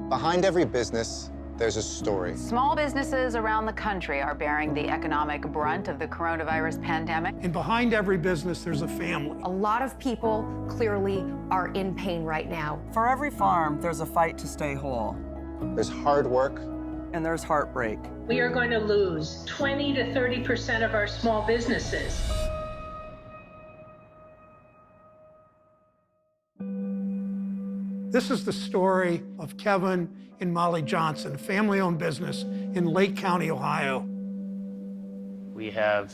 Behind every business, there's a story. Small businesses around the country are bearing the economic brunt of the coronavirus pandemic. And behind every business, there's a family. A lot of people clearly are in pain right now. For every farm, there's a fight to stay whole. There's hard work. And there's heartbreak. We are going to lose 20 to 30% of our small businesses. This is the story of Kevin and Molly Johnson, a family-owned business in Lake County, Ohio. We have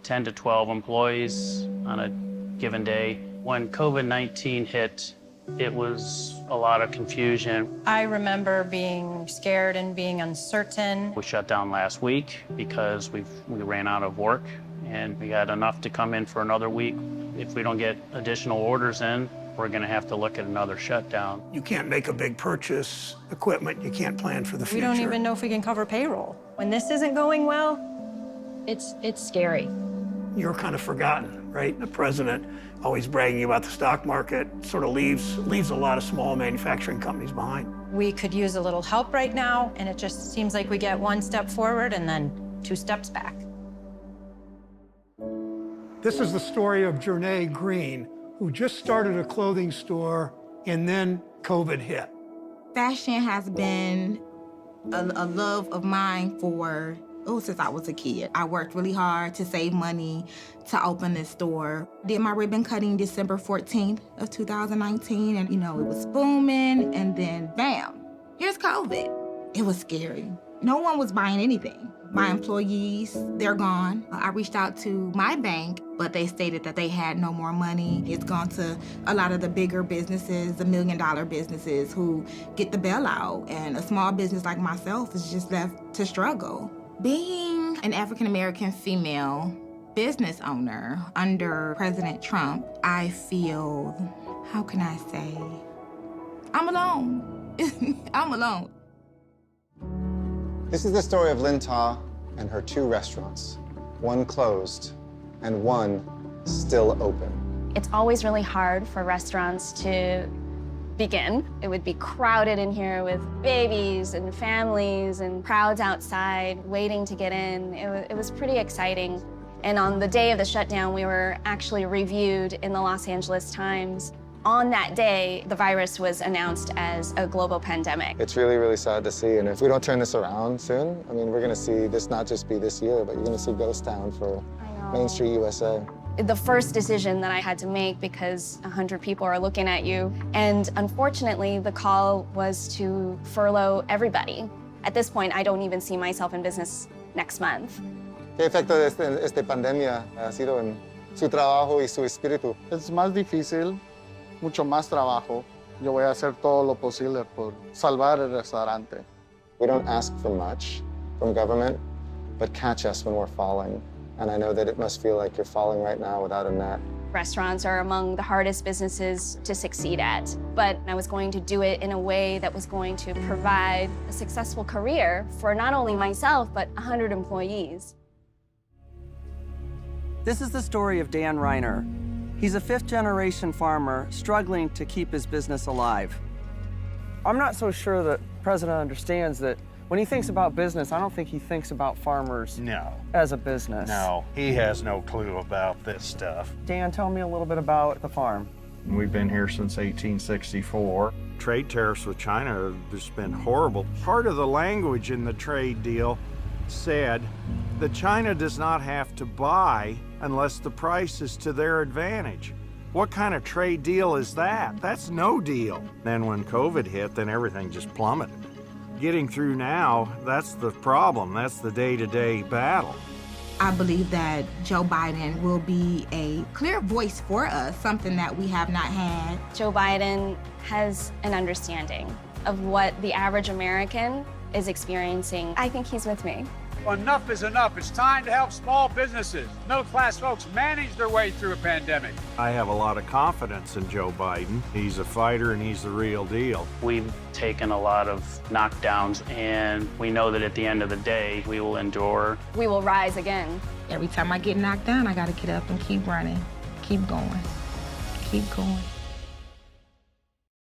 10 to 12 employees on a given day. When COVID-19 hit, it was a lot of confusion. I remember being scared and being uncertain. We shut down last week because we ran out of work, and we had enough to come in for another week. If we don't get additional orders in, we're going to have to look at another shutdown. You can't make a big purchase, equipment, you can't plan for the future. We don't even know if we can cover payroll. When this isn't going well, it's scary. You're kind of forgotten, right? The president always bragging about the stock market sort of leaves a lot of small manufacturing companies behind. We could use a little help right now, and it just seems like we get one step forward and then 2 steps back. This is the story of Jernae Green, who just started a clothing store, and then COVID hit. Fashion has been a love of mine since I was a kid. I worked really hard to save money to open this store. Did my ribbon cutting December 14th of 2019, and it was booming, and then bam, here's COVID. It was scary. No one was buying anything. My employees, they're gone. I reached out to my bank, but they stated that they had no more money. It's gone to a lot of the bigger businesses, the $1 million businesses who get the bailout, and a small business like myself is just left to struggle. Being an African-American female business owner under President Trump, I feel, how can I say, I'm alone. I'm alone. This is the story of Lynn Ta and her 2 restaurants. One closed and one still open. It's always really hard for restaurants to begin. It would be crowded in here with babies and families and crowds outside waiting to get in. It was pretty exciting. And on the day of the shutdown, we were actually reviewed in the Los Angeles Times. On that day, the virus was announced as a global pandemic. It's really, really sad to see. And if we don't turn this around soon, we're going to see this not just be this year, but you're going to see ghost town for Main Street USA. The first decision that I had to make, because 100 people are looking at you, and unfortunately, the call was to furlough everybody. At this point, I don't even see myself in business next month. ¿Qué efecto de esta pandemia ha sido en su trabajo y su espíritu? Es más difícil, mucho más trabajo. Yo voy a hacer todo lo posible por salvar el restaurante. We don't ask for much from government, but catch us when we're falling. And I know that it must feel like you're falling right now without a net. Restaurants are among the hardest businesses to succeed at, but I was going to do it in a way that was going to provide a successful career for not only myself, but 100 employees. This is the story of Dan Reiner. He's a 5th-generation farmer struggling to keep his business alive. I'm not so sure that the president understands that when he thinks about business, I don't think he thinks about farmers as a business. No, he has no clue about this stuff. Dan, tell me a little bit about the farm. We've been here since 1864. Trade tariffs with China have just been horrible. Part of the language in the trade deal said that China does not have to buy unless the price is to their advantage. What kind of trade deal is that? That's no deal. Then when COVID hit, then everything just plummeted. Getting through now, that's the problem. That's the day-to-day battle. I believe that Joe Biden will be a clear voice for us, something that we have not had. Joe Biden has an understanding of what the average American is experiencing. I think he's with me. Enough is enough. It's time to help small businesses, middle-class folks manage their way through a pandemic. I have a lot of confidence in Joe Biden. He's a fighter and he's the real deal. We've taken a lot of knockdowns, and we know that at the end of the day, we will endure. We will rise again. Every time I get knocked down, I gotta get up and keep running, keep going, keep going.